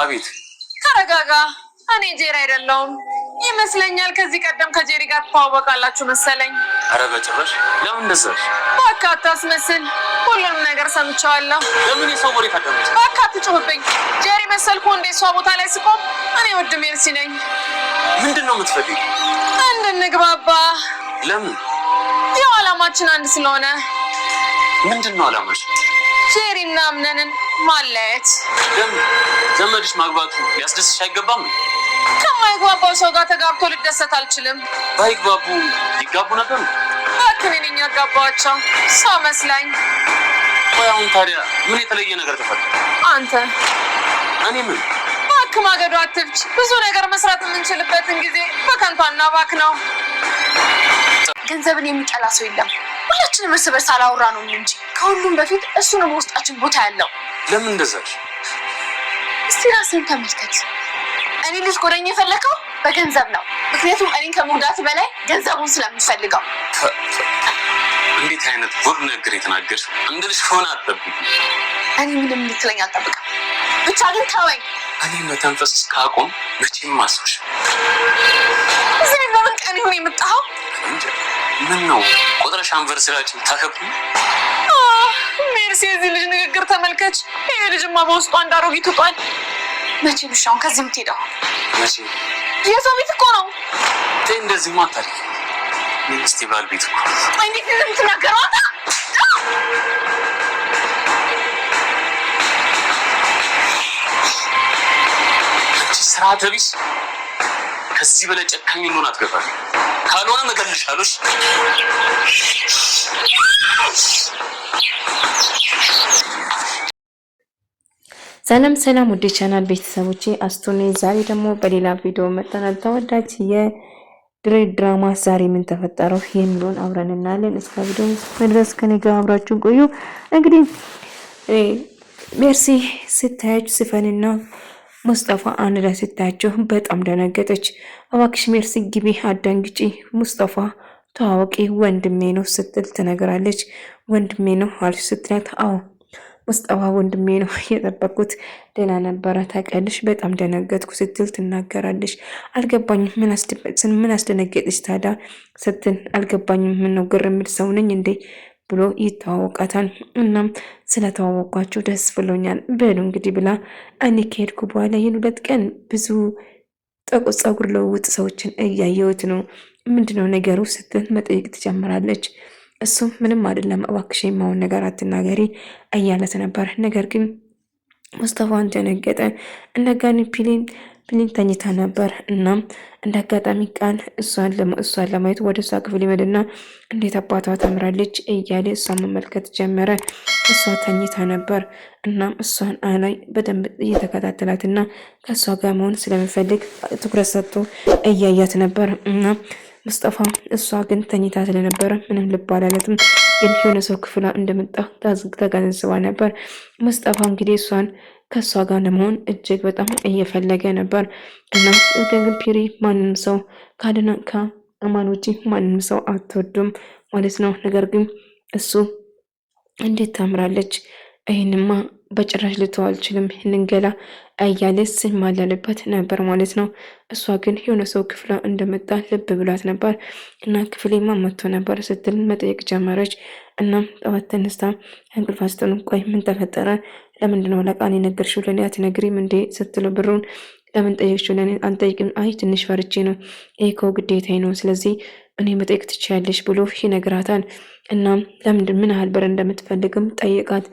አቤት ተረጋጋ እኔ ጄሪ አይደለሁም ይመስለኛል ከዚህ ቀደም ከጄሪ ጋር ተዋወቃላችሁ መሰለኝ ኧረ በጭራሽ ለምን እንደዛሽ በቃ አታስመስል ሁሉንም ነገር ሰምቻለሁ ለምን የሰው ወሬ ታደምጪ በቃ አትጮህብኝ ጄሪ መሰልኩ እንደ እሷ ቦታ ላይ ስቆም እኔ ወድ ሜርሲ ነኝ ምንድነው የምትፈልጊው እንድንግባባ ለምን ያው ዓላማችን አንድ ስለሆነ ምንድነው ዓላማሽ ጄሪና አምነንን ማለያየት ለምን ዘመድሽ ማግባቱ ሊያስደስሽ አይገባም ከማይግባባው ሰው ጋር ተጋብቶ ልደሰት አልችልም ባይግባቡ ይጋቡ ነበር አክኔኛ ጋባቸው ሰው መስላኝ ወይ አሁን ታዲያ ምን የተለየ ነገር ተፈጠረ አንተ እኔ ምን ማገዶ አትፍጭ ብዙ ነገር መስራት የምንችልበትን ጊዜ በከንቷና ባክ ነው ገንዘብን የሚጠላ ሰው የለም ሁላችንም እርስ በርስ አላወራ ነው እንጂ ከሁሉም በፊት እሱ ነው በውስጣችን ቦታ ያለው ለምን እንደዛሽ እስቲ ራስን ተመልከት እኔ ልጅ ጎደኛ የፈለከው በገንዘብ ነው ምክንያቱም እኔን ከመጉዳት በላይ ገንዘቡን ስለምፈልገው እንዴት አይነት ጉድ ነገር የተናገርሽ እንግዲህ ሆነ አትጠብቂ እኔ ምንም ልትለኝ አልጠብቅም ብቻ ግን ተወኝ እኔ መተንፈስ ካቆም መቼም ማስብሽ እዚህ በምን ቀን ይሁን የምጣው ምን ነው ቁጥርሽ አንቨርሰሪያችን ታከብሩ ሜርሲ እዚህ ልጅ ንግግር ተመልከች ይሄ ልጅማ በውስጡ አንድ አሮጊት ውጧል መቼ ብሻውን ከዚህ የምትሄደው መቼ የሰው ቤት እኮ ነው እንደዚህ ማታሪ ፌስቲቫል ቤት እኮ እንዴት ነው የምትናገረው ስርዓተ ቢስ ከዚህ በላይ ጨካኝ እንደሆነ አትገባም ካልሆነ መገልሻለሽ ሰላም ወደ ቻናል ቤተሰቦቼ አስቶኔ ዛሬ ደግሞ በሌላ ቪዲዮ መጥተናል ተወዳጅ የድራማ ዛሬ ምን ተፈጠረው የሚሉን አብረን እናያለን እስከ ቪዲዮ ድረስ ከኔ ጋር አብራችሁን ቆዩ እንግዲህ ሜርሲ ስታያችሁ ሲፈንና ሙስጠፋ አንድ ላይ ስታያቸው በጣም ደነገጠች እባክሽ ሜርሲ ግቢ አዳንግጪ ሙስጠፋ ተዋወቂ ወንድሜ ነው ስትል ትነግራለች ወንድሜ ነው አልሽ ስትላት አዎ ሙስጠፋ ወንድሜ ነው የጠበቁት ደና ነበር ታቀልሽ በጣም ደነገጥኩ ስትል ትናገራለች አልገባኝም ምን አስደነገጥሽ ታዲያ ስትል አልገባኝም ምን ነው ግርምት ሰው ነኝ እንዴ ብሎ ይተዋወቃታል እናም ስለተዋወቋቸው ደስ ብሎኛል በሉ እንግዲህ ብላ እኔ ከሄድኩ በኋላ ይሄን 2 ቀን ብዙ ፀጉር ለውጥ ሰዎችን እያየሁት ነው ምንድነው ነገሩ ስትል መጠየቅ ትጀምራለች እሱም ምንም አይደለም እባክሽ የማውን ነገር አትናገሪ እያለት ነበር ነገር ግን ሙስጠፋን ደነገጠ እንደጋኒ ፒሊን ተኝታ ነበር እና እንደጋጣሚ ቃል እሷን ለማየት ወደ እሷ ክፍል ይመድና እንዴት አባቷ ተምራለች እያለ እሷን መመልከት ጀመረ እሷ ተኝታ ነበር እና እሷን አላይ በደንብ እየተከታተላትና ከሷ ጋር መሆን ስለሚፈልግ ትኩረት ሰጥቶ እያያት ነበር እና ሙስጠፋ እሷ ግን ተኝታ ስለነበረ ምንም ልብ አላለትም ግን የሆነ ሰው ክፍሏ እንደመጣ ተገንዝባ ነበር ሙስጠፋ እንግዲህ እሷን ከሷ ጋር ለመሆን እጅግ በጣም እየፈለገ ነበር እና ግን ፒሪ ማንንም ሰው ካደናካ አማኖጂ ማንንም ሰው አትወዱም ማለት ነው ነገር ግን እሱ እንዴት ታምራለች አይንማ በጭራሽ ልተው አልችልም እንንገላ አያለስ ማላለበት ነበር ማለት ነው እሷ ግን የሆነ ሰው ክፍሏ እንደመጣ ልብ ብሏት ነበር እና ክፍሌማ መጥቶ ነበር ስትል መጠየቅ ጀመረች እና ጠዋት ተነስታ እንቅልፍ አስተኑ ቆይ ምን ተፈጠረ ለምንድነው ለቃኔ ነገርሽው ለኔ አትነግሪም እንዴ ስትለው ብሩን ለምን ጠየቅሽው ለኔ አንጠይቅም አይ ትንሽ ፈርቼ ነው እኮ ግዴታዬ ነው ስለዚህ እኔ መጠየቅ ትችያለሽ ብሎ ይነግራታል እና ለምን ምን ያህል ብር እንደምትፈልግም ጠይቃት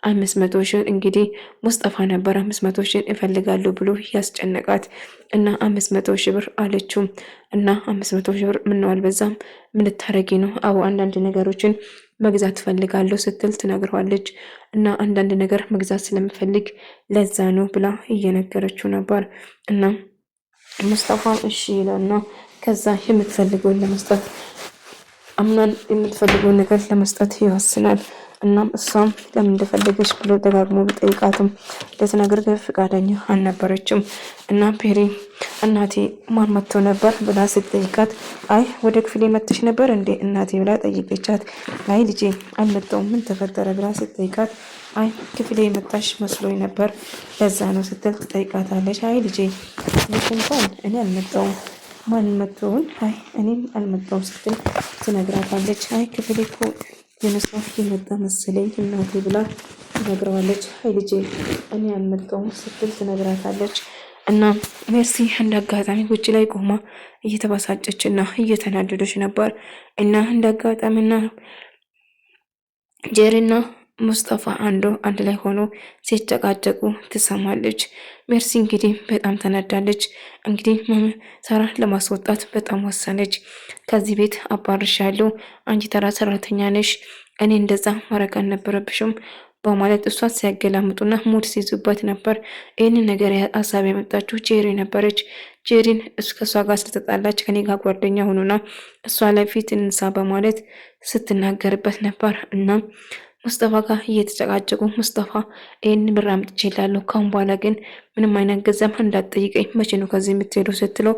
500 ሺህ እንግዲህ ሙስጠፋ ነበር 500 ሺህ እፈልጋለሁ ብሎ ያስጨነቃት እና 500 ሺህ ብር አለችው እና 500 ሺህ ብር ምን ነው አልበዛም ምን ልታረጊ ነው አው አንዳንድ ነገሮችን መግዛት ፈልጋለሁ ስትል ትነግረዋለች እና አንዳንድ ነገር መግዛት ስለምፈልግ ለዛ ነው ብላ እየነገረችው ነበር እና ሙስጠፋ እሺ ይላልና ከዛ የምትፈልገውን ለመስጠት አምናን የምትፈልገውን ነገር ለመስጠት ይወስናል እናም እሷም ለምን እንደፈለገች ብሎ ደጋግሞ ቢጠይቃትም ለተናገር ፈቃደኛ አልነበረችም እና ፔሪ እናቴ ማን መጥቶ ነበር ብላ ስትጠይቃት አይ ወደ ክፍሌ መጥተሽ ነበር እንዴ እናቴ ብላ ጠይቀቻት አይ ልጄ አልመጣሁም ምን ተፈጠረ ብላ ስትጠይቃት አይ ክፍሌ የመጣሽ መስሎኝ ነበር ለዛ ነው ስትል ትጠይቃታለች። አይ ልጄ ልጅ እንኳን እኔ አልመጣሁም ማን መጥቶውን አይ እኔም አልመጣሁም ስትል ትነግራታለች። አይ ክፍሌ እኮ የነሳው የመጣ መሰለኝ እናቴ ብላ ትነግረዋለች። አይ ልጄ እኔ አልመጣሁም ስትል ትነግራታለች። እና ሜርሲ እንደ አጋጣሚ ውጭ ላይ ቆማ እየተበሳጨች እና እየተናደደች ነበር። እና እንደ አጋጣሚና ጄሪና ሙስጠፋ አንድ ላይ ሆኖ ሲጨቃጨቁ ትሰማለች። ሜርሲ እንግዲህ በጣም ተናዳለች። እንግዲህ ሳራን ለማስወጣት በጣም ወሰነች። ከዚህ ቤት አባርሻለሁ፣ አንቺ ተራ ሰራተኛ ነሽ፣ እኔ እንደዛ ማድረግ አልነበረብሽም በማለት እሷ ሲያገላምጡና ሙድ ሲይዙበት ነበር። ይህንን ነገር ሀሳብ የመጣችው ጄሪ ነበረች። ጄሪን ከእሷ ጋር ስለተጣላች ከኔ ጋር ጓደኛ ሆኑና እሷ ላይ ፊት እንሳ በማለት ስትናገርበት ነበር። እና ሙስጠፋ ጋር እየተጨቃጨቁ ሙስጠፋ ይህን ብር አምጥቼልሃለሁ፣ ካሁን በኋላ ግን ምንም አይነት ገንዘብ እንዳትጠይቀኝ፣ መቼ ነው ከዚህ የምትሄደው ስትለው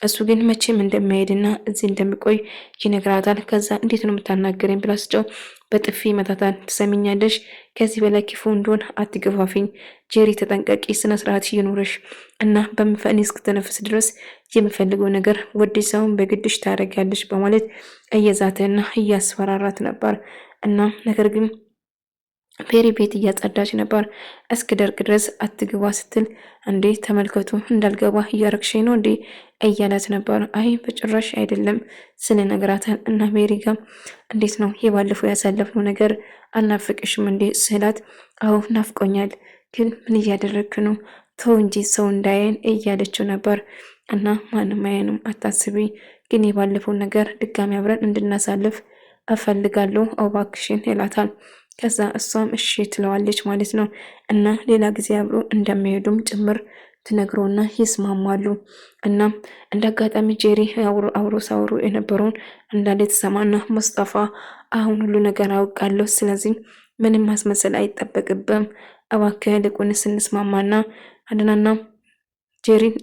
እሱ ግን መቼም እንደሚሄድና እዚህ እንደሚቆይ ይነግራታል። ከዛ እንዴት ነው የምታናገረኝ ብላ ስጨው በጥፊ መታታል። ትሰሚኛለሽ? ከዚህ በላይ ክፉ እንደሆን አትገፋፊኝ ጄሪ፣ ተጠንቀቂ፣ ስነ ስርዓት ይኑርሽ እና በምፈኔ እስክተነፍስ ድረስ የምፈልገው ነገር ወደ ሰውን በግድሽ ታደርጊያለሽ በማለት እየዛተና እያስፈራራት ነበር። እና ነገር ግን ፔሪ ቤት እያጸዳች ነበር። እስክደርቅ ድረስ አትግባ ስትል እንዴ ተመልከቱ እንዳልገባ እያረግሽ ነው እንዴ እያላት ነበር። አይ በጭራሽ አይደለም ስለ ነገራታል። እና ሜሪ ጋር እንዴት ነው የባለፈው ያሳለፍነው ነገር አናፍቅሽም እንዴ ስላት አዎ ናፍቆኛል፣ ግን ምን እያደረግክ ነው? ተው እንጂ ሰው እንዳያየን እያለችው ነበር። እና ማንም አያንም አታስቢ፣ ግን የባለፈው ነገር ድጋሚ አብረን እንድናሳልፍ እፈልጋለሁ እባክሽን ይላታል። ከዛ እሷም እሺ ትለዋለች ማለት ነው። እና ሌላ ጊዜ አብሮ እንደሚሄዱም ጭምር ትነግረውና ይስማማሉ። እናም እንደ አጋጣሚ ጄሪ አብሮ ሳውሩ የነበረውን እንዳለ ተሰማና ሙስጠፋ አሁን ሁሉ ነገር አውቃለሁ፣ ስለዚህ ምንም ማስመሰል አይጠበቅብም፣ እባክህ ልቁንስ እንስማማና አድናና ጄሪን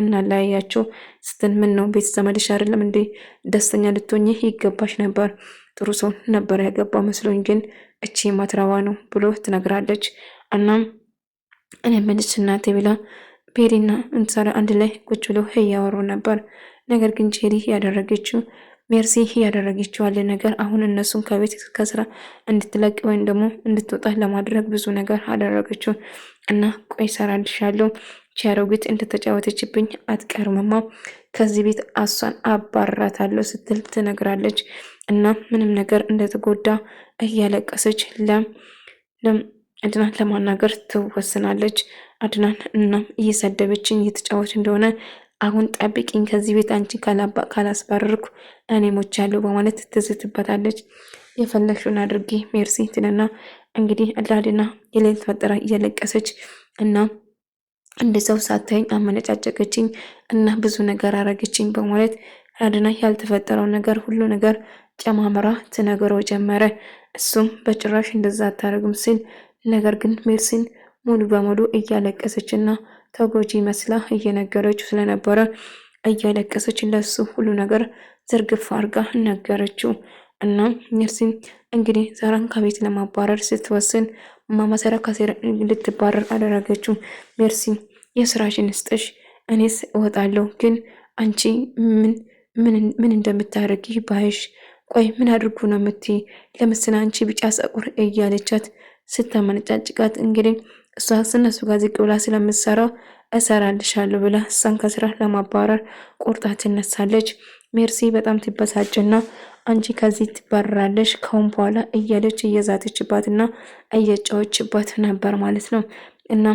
እናለያያቸው ስትል ምን ነው ቤት ዘመድሽ አይደለም እንዴ? ደስተኛ ልትሆኚ ይገባሽ ነበር። ጥሩ ሰው ነበር ያገባው መስሎኝ፣ ግን እቺ ማትረባ ነው ብሎ ትነግራለች። እናም እኔ ምንች እናቴ ብላ ቤሪና እንሰራ አንድ ላይ ቁጭ ብሎ እያወሩ ነበር። ነገር ግን ጄሪ ያደረገችው ሜርሲ ያደረገችው ያለ ነገር አሁን እነሱን ከቤት ከስራ እንድትለቅ ወይም ደግሞ እንድትወጣ ለማድረግ ብዙ ነገር አደረገችው። እና ቆይ ሰራልሻለሁ ቻሮግት እንደተጫወተችብኝ አትቀርምማ፣ ከዚህ ቤት አሷን አባራታለሁ ስትል ትነግራለች። እና ምንም ነገር እንደተጎዳ እያለቀሰች አድናን ለማናገር ትወስናለች። አድናን እናም እየሰደበችኝ እየተጫወች እንደሆነ አሁን ጠብቂኝ፣ ከዚህ ቤት አንቺ ካላስባረርኩ እኔ ሞቻለሁ በማለት ትዝትበታለች። የፈለግሽውን አድርጌ ሜርሲ ትልና እንግዲህ አድና የሌል ተፈጠራ እያለቀሰች እና እንደ ሰው ሳታይኝ አመነጫጨቀችኝ እና ብዙ ነገር አረገችኝ በማለት አድና ያልተፈጠረው ነገር ሁሉ ነገር ጨማምራ ትነግረው ጀመረ። እሱም በጭራሽ እንደዛ አታረግም ሲል ነገር ግን ሜርሲን ሙሉ በሙሉ እያለቀሰች እና ተጎጂ መስላ እየነገረችው ስለነበረ እያለቀሰች ለሱ ሁሉ ነገር ዝርግፍ አርጋ ነገረችው። እና ሜርሲን እንግዲህ ዛራን ከቤት ለማባረር ስትወስን ማማሰራ ካሴር ልትባረር አደረገችው። ሜርሲ የስራሽን ስጥሽ፣ እኔስ እወጣለሁ፣ ግን አንቺ ምን እንደምታደርጊ ባይሽ፣ ቆይ ምን አድርጉ ነው የምትይ? ለምስና አንቺ ቢጫ ፀጉር እያለቻት ስታመነጫጭቃት እንግዲህ እሷ እነሱ ጋር ዝቅ ብላ ስለምትሰራው እሰራልሻለሁ ብላ እሷን ከስራ ለማባረር ቁርጣ ትነሳለች። ሜርሲ በጣም ትበሳጭና አንቺ ከዚህ ትባረራለሽ ካሁን በኋላ እያለች እየዛተችባትና እየጫወችባት ነበር ማለት ነው። እና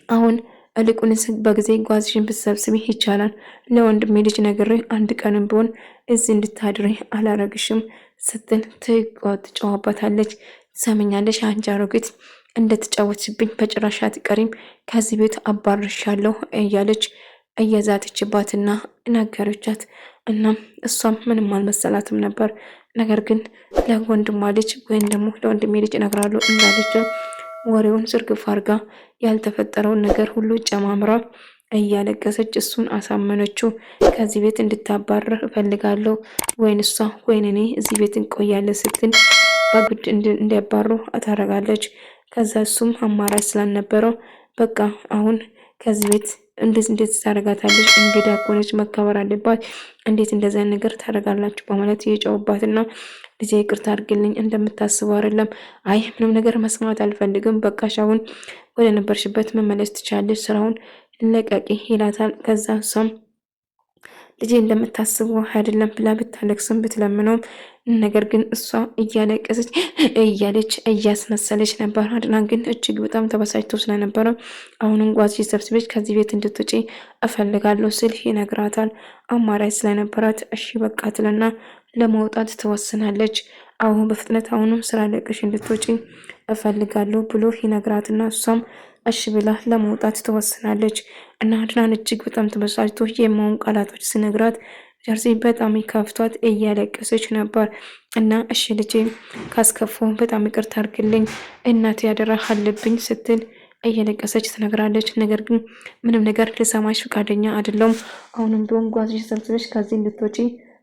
አሁን እልቁንስ በጊዜ ጓዝሽን ብትሰብስቢ ይቻላል። ለወንድሜ ልጅ ነግሬ አንድ ቀንም ቢሆን እዚህ እንድታድሪ አላረግሽም ስትል ትጫወባታለች። ሰምኛለሽ አንቺ አሮጊት፣ እንደተጫወትሽብኝ በጭራሽ አትቀሪም፣ ከዚህ ቤት አባርሻለሁ እያለች እየዛተችባትና ነገረቻት። እናም እሷም ምንም አልመሰላትም ነበር። ነገር ግን ለወንድሟ ልጅ ወይም ደግሞ ለወንድሜ ልጅ እነግራለሁ እንዳለችው ወሬውን ዝርግፍ አርጋ ያልተፈጠረውን ነገር ሁሉ ጨማምራ እያለቀሰች እሱን አሳመነችው። ከዚህ ቤት እንድታባረር እፈልጋለሁ፣ ወይን እሷ ወይን እኔ እዚህ ቤት እንቆያለን ስትል በግድ እንዲያባሩ ታደርጋለች። ከዛ እሱም አማራጭ ስላልነበረው በቃ አሁን ከዚህ ቤት እንዴት ታደርጋታለች? እንግዳ ኮነች፣ መከበር አለባት። እንዴት እንደዛ ነገር ታደርጋላችሁ? በማለት የጨውባትና ልጄ ይቅርታ አድርግልኝ፣ እንደምታስበው አይደለም። አይ ምንም ነገር መስማት አልፈልግም፣ በቃሽ፣ አሁን ወደ ነበርሽበት መመለስ ትችላለች፣ ስራውን ለቀቂ ይላታል። ከዛ እሷም ልጄ እንደምታስበው አይደለም ብላ ብታለቅስም ብትለምነውም ነገር ግን እሷ እያለቀሰች እያለች እያስመሰለች ነበር። አድናን ግን እጅግ በጣም ተበሳጭቶ ስለነበረ አሁንም ጓዝሽ ሰብስበች ከዚህ ቤት እንድትውጪ እፈልጋለሁ ስል ይነግራታል። አማራጭ ስለነበራት እሺ በቃ ትልና ለመውጣት ትወስናለች። አሁን በፍጥነት አሁንም ስራ ለቅሽ እንድትወጪ እፈልጋለሁ ብሎ ይነግራትና እሷም እሺ ብላ ለመውጣት ትወስናለች። እና አድናን እጅግ በጣም ተበሳጭቶ የማውን ቃላቶች ሲነግራት ጀርሲ በጣም ከፍቷት እያለቀሰች ነበር። እና እሺ ልጄ ካስከፉ በጣም ይቅርታ አድርግልኝ እናት ያደራ አለብኝ ስትል እየለቀሰች ትነግራለች። ነገር ግን ምንም ነገር ልሰማሽ ፈቃደኛ አይደለሁም፣ አሁንም ቢሆን ጓዝሽ ሰብስበሽ ከዚህ እንድትወጪ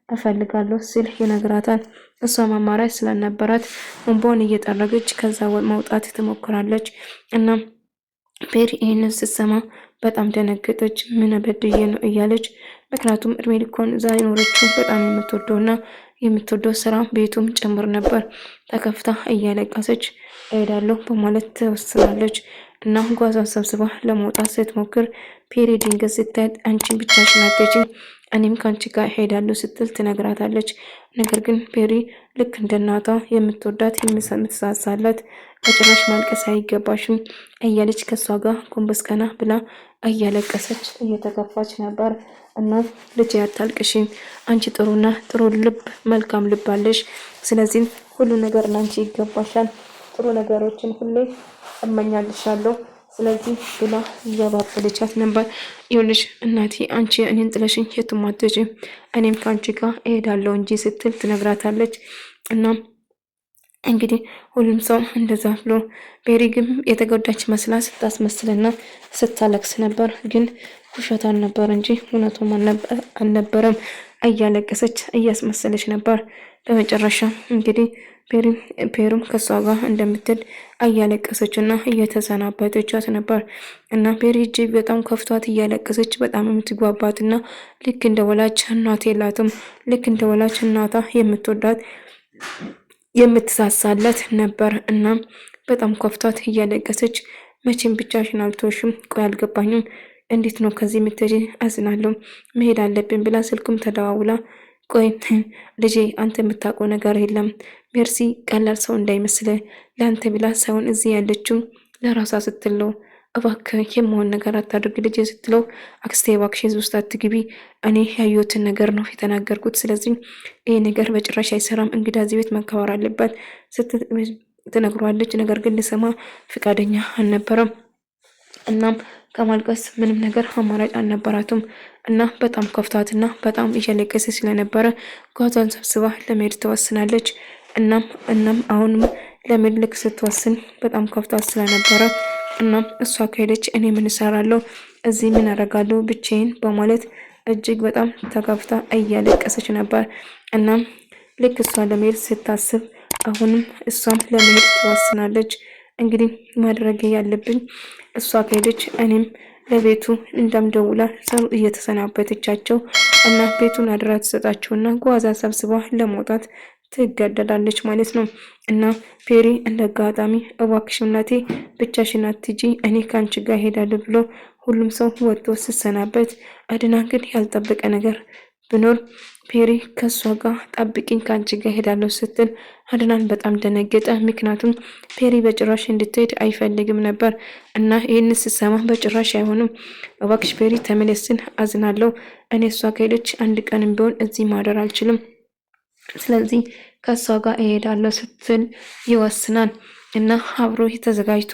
እፈልጋለሁ ሲል ይነግራታል። እሷም አማራጭ ስላልነበራት እንባዋን እየጠረገች ከዛ መውጣት ትሞክራለች። እና ፔሪ ይህንን ስትሰማ በጣም ደነገጠች። ምን በድዬ ነው እያለች ምክንያቱም እድሜ ልኳን ዛሬ ኖረችው በጣም የምትወደውና የምትወደው ስራ ቤቱም ጭምር ነበር። ተከፍታ እያለቀሰች እሄዳለሁ በማለት ትወስናለች። እና ጓዟን ሰብስባ ለመውጣት ስትሞክር ፔሪ ድንገት ስታያት አንቺን ብቻሽን አትሄጂም እኔም ከአንቺ ጋር ሄዳለሁ ስትል ትነግራታለች። ነገር ግን ፔሪ ልክ እንደ እናቷ የምትወዳት የምትሳሳላት በጭራሽ ማልቀስ አይገባሽም እያለች ከሷ ጋር ጎንበስ ቀና ብላ እያለቀሰች እየተከፋች ነበር። እና ልጅ አታልቅሽ፣ አንቺ ጥሩና ጥሩ ልብ መልካም ልብ አለሽ፣ ስለዚህ ሁሉ ነገር ላንቺ ይገባሻል፣ ጥሩ ነገሮችን ሁሌ እመኛልሻለሁ ስለዚህ ብላ እያባበለቻት ነበር። ይኸውልሽ እናቴ አንቺ እኔን ጥለሽኝ የትም አትሄጂም፣ እኔም ከአንቺ ጋር እሄዳለሁ እንጂ ስትል ትነግራታለች። እና እንግዲህ ሁሉም ሰው እንደዛ ብሎ ቤሪ ግን የተጎዳች መስላ ስታስመስልና ስታለቅስ ነበር። ግን ውሸት አልነበር እንጂ እውነቱም አልነበረም። እያለቀሰች እያስመሰለች ነበር። በመጨረሻ እንግዲህ ፔሩም ከሷ ጋር እንደምትል እያለቀሰች እና እየተሰናበተቻት ነበር። እና ፔሪ እጅግ በጣም ከፍቷት እያለቀሰች በጣም የምትጓባትና ልክ እንደ ወላጅ እናት የላትም። ልክ እንደ ወላጅ እናታ የምትወዳት የምትሳሳለት ነበር። እና በጣም ከፍቷት እያለቀሰች መቼም ብቻሽን አልተውሽም፣ ቆይ አልገባኝም፣ እንዴት ነው ከዚህ የምትሄጂ? አዝናለሁ፣ መሄድ አለብን ብላ ስልኩም ተደዋውላ ቆይ ልጄ አንተ የምታውቀው ነገር የለም። ሜርሲ ቀላል ሰው እንዳይመስል ለአንተ ብላ ሳይሆን እዚህ ያለችው ለራሷ ስትለው እባክህ የመሆን ነገር አታድርግ ልጄ ስትለው አክስቴ እባክሽ ውስጥ አትግቢ፣ እኔ ያየሁትን ነገር ነው የተናገርኩት። ስለዚህ ይህ ነገር በጭራሽ አይሰራም፣ እንግዳ እዚህ ቤት መከበር አለበት ትነግሯለች። ነገር ግን ልሰማ ፈቃደኛ አልነበረም። እናም ከማልቀስ ምንም ነገር አማራጭ አልነበራትም። እና በጣም ከፍቷትና በጣም እያለቀሰ ስለነበረ ጓዟን ሰብስባ ለመሄድ ትወስናለች። እናም አሁንም ለመሄድ ልክ ስትወስን በጣም ከፍቷት ስለነበረ እናም እሷ ከሄደች እኔ ምን እሰራለሁ እዚህ ምን አደርጋለሁ ብቻዬን በማለት እጅግ በጣም ተከፍታ እያለቀሰች ነበር። እናም ልክ እሷ ለመሄድ ስታስብ አሁንም እሷም ለመሄድ ትወስናለች። እንግዲህ ማድረግ ያለብኝ እሷ ከሄደች እኔም ለቤቱ እንደምደውላ ሰው እየተሰናበተቻቸው እና ቤቱን አድራ ትሰጣቸውና ጓዛ ሰብስባ ለመውጣት ትገደዳለች ማለት ነው። እና ፔሪ እንደ አጋጣሚ እባክሽ እናቴ ብቻሽን አትሂጂ እኔ ከአንቺ ጋር ሄዳለሁ ብሎ ሁሉም ሰው ወጥቶ ሲሰናበት አድና ግን ያልጠበቀ ነገር ብኖር ፔሪ ከሷ ጋር ጠብቂኝ ከአንቺ ጋር ሄዳለሁ ስትል አድናን በጣም ደነገጠ። ምክንያቱም ፔሪ በጭራሽ እንድትሄድ አይፈልግም ነበር። እና ይህን ስሰማ በጭራሽ አይሆንም እባክሽ ፔሪ ተመለስን፣ አዝናለሁ፣ እኔ እሷ ከሄደች አንድ ቀንም ቢሆን እዚህ ማደር አልችልም፣ ስለዚህ ከሷ ጋር እሄዳለሁ ስትል ይወስናል። እና አብሮ ተዘጋጅቶ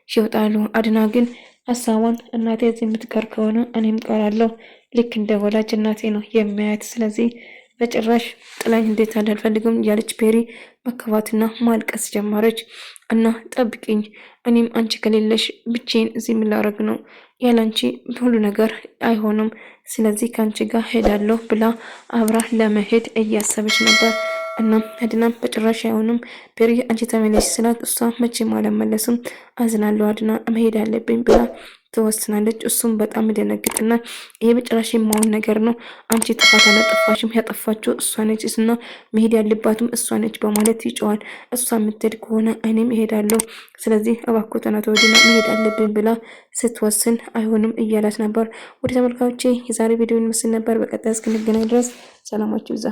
ይወጣሉ። አድና ግን ሀሳቧን እናቴ እዚህ የምትቀር ከሆነ እኔም ቀራለሁ፣ ልክ እንደ ወላጅ እናቴ ነው የሚያያት፣ ስለዚህ በጭራሽ ጥላኝ እንዴት አልፈልግም እያለች ፔሪ መከፋትና ማልቀስ ጀመረች። እና ጠብቂኝ፣ እኔም አንቺ ከሌለሽ ብቻዬን እዚህ የምላረግ ነው፣ ያላንቺ ሁሉ ነገር አይሆንም፣ ስለዚህ ከአንቺ ጋር ሄዳለሁ ብላ አብራ ለመሄድ እያሰበች ነበር። እናም አድናም በጭራሽ አይሆንም ቤሪ አንቺ ተመለሽ ስላት እሷ መቼም አልመለስም አዝናለሁ አድና መሄድ አለብኝ ብላ ትወስናለች። እሱም በጣም ይደነግጥና ይሄ በጭራሽ የማይሆን ነገር ነው፣ አንቺ ጥፋት አላጠፋሽም፣ ያጠፋችው እሷ ነች እና መሄድ ያለባትም እሷ ነች በማለት ይጨዋል። እሷ የምትሄድ ከሆነ እኔም እሄዳለሁ፣ ስለዚህ እባክዎ ተናቶ ወዲና መሄድ አለብኝ ብላ ስትወስን አይሆንም እያላት ነበር። ወደ ተመልካቾቼ የዛሬ ቪዲዮ ይመስል ነበር። በቀጣይ እስክንገናኝ ድረስ ሰላማችሁ ይብዛ።